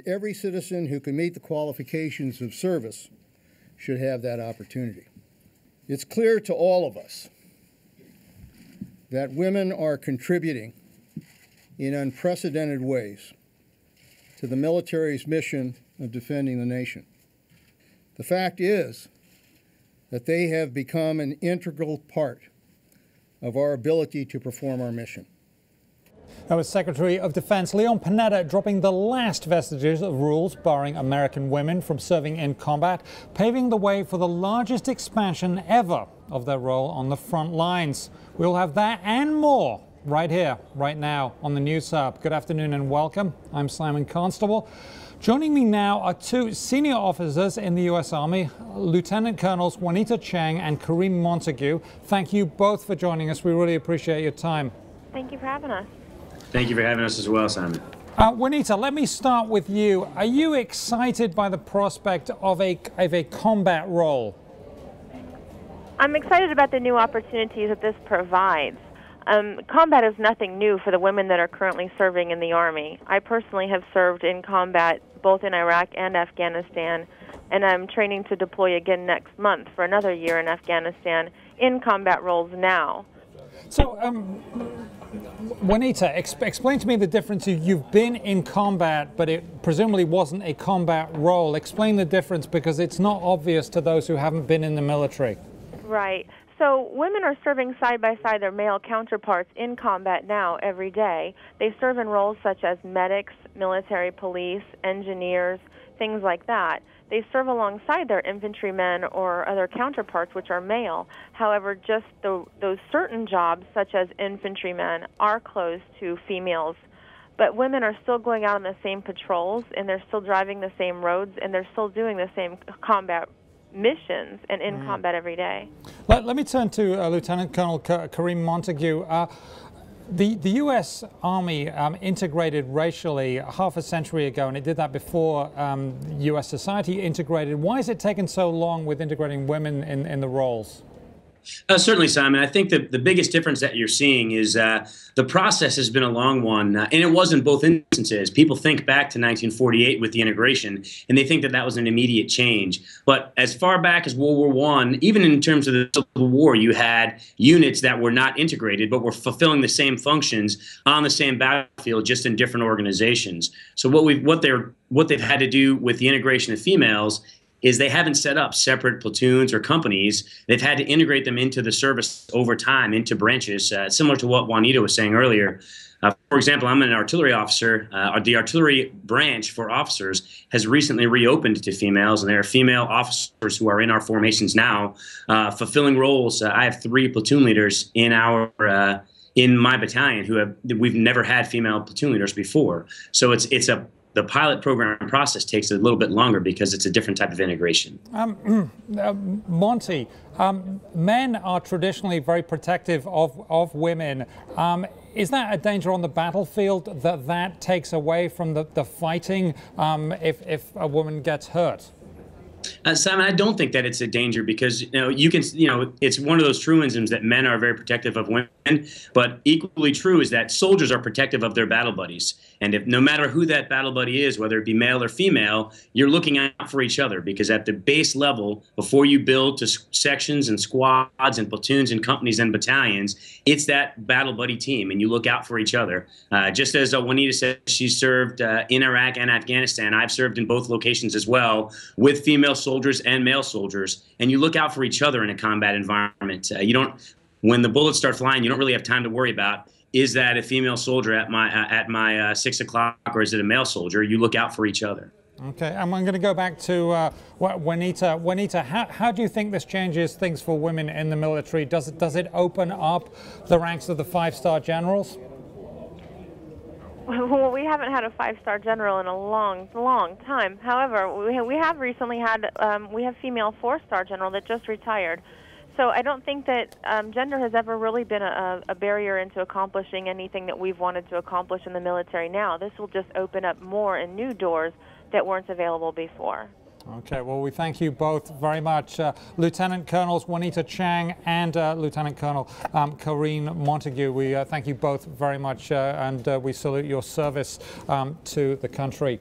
every citizen who can meet the qualifications of service should have that opportunity. It's clear to all of us that women are contributing in unprecedented ways to the military's mission of defending the nation. The fact is that they have become an integral part of our ability to perform our mission. That was Secretary of Defense Leon Panetta dropping the last vestiges of rules barring American women from serving in combat, paving the way for the largest expansion ever of their role on the front lines. We'll have that and more right here, right now on the News Hub. Good afternoon and welcome. I'm Simon Constable. Joining me now are two senior officers in the U.S. Army, Lieutenant Colonels Juanita Chang and Kareem Montague. Thank you both for joining us. We really appreciate your time. Thank you for having us. Thank you for having us as well, Simon. Juanita, let me start with you. Are you excited by the prospect of a combat role? I'm excited about the new opportunities that this provides. Combat is nothing new for the women that are currently serving in the Army. I personally have served in combat both in Iraq and Afghanistan, and I'm training to deploy again next month for another year in Afghanistan in combat roles now. So, Juanita, explain to me the difference. You've been in combat, but it presumably wasn't a combat role. Explain the difference, because it's not obvious to those who haven't been in the military. Right. So women are serving side by side their male counterparts in combat now every day. They serve in roles such as medics, military police, engineers, things like that. They serve alongside their infantrymen or other counterparts, which are male. However, just those certain jobs, such as infantrymen, are closed to females. But women are still going out on the same patrols, and they're still driving the same roads, and they're still doing the same combat missions and in combat every day. Let me turn to Lieutenant Colonel Kareem Montague. The U.S. Army integrated racially half a century ago, and it did that before U.S. society integrated. Why has it taken so long with integrating women in the roles? Certainly, Simon. I think that the biggest difference that you're seeing is the process has been a long one, and it was in both instances. People think back to 1948 with the integration, and they think that that was an immediate change. But as far back as World War I, even in terms of the Civil War, you had units that were not integrated, but were fulfilling the same functions on the same battlefield, just in different organizations. So what they've had to do with the integration of females is they haven't set up separate platoons or companies. They've had to integrate them into the service over time, into branches, similar to what Juanita was saying earlier. For example, I'm an artillery officer. The artillery branch for officers has recently reopened to females, and there are female officers who are in our formations now, fulfilling roles. I have 3 platoon leaders in my battalion we've never had female platoon leaders before. So the pilot program process takes a little bit longer because it's a different type of integration. Monty, men are traditionally very protective of women. Is that a danger on the battlefield, that takes away from the fighting if a woman gets hurt? Simon, I don't think that it's a danger, because it's one of those truisms that men are very protective of women, but equally true is that soldiers are protective of their battle buddies. And no matter who that battle buddy is, whether it be male or female, you're looking out for each other, because at the base level, before you build to sections and squads and platoons and companies and battalions, it's that battle buddy team, and you look out for each other. Just as Juanita said, she served in Iraq and Afghanistan. I've served in both locations as well, with female soldiers and male soldiers, and you look out for each other in a combat environment. When the bullets start flying, you don't really have time to worry about, is that a female soldier at my 6 o'clock, or is it a male soldier? You look out for each other. Okay, and I'm going to go back to Juanita. Juanita, how do you think this changes things for women in the military? Does it open up the ranks of the 5-star generals? Well, we haven't had a 5-star general in a long time. However, we have recently had we have female 4-star general that just retired. So I don't think that gender has ever really been a barrier into accomplishing anything that we've wanted to accomplish in the military now. This will just open up more and new doors that weren't available before. Okay, well, we thank you both very much. Lieutenant Colonels Juanita Chang and Lieutenant Colonel Kareem Montague, we thank you both very much, and we salute your service to the country.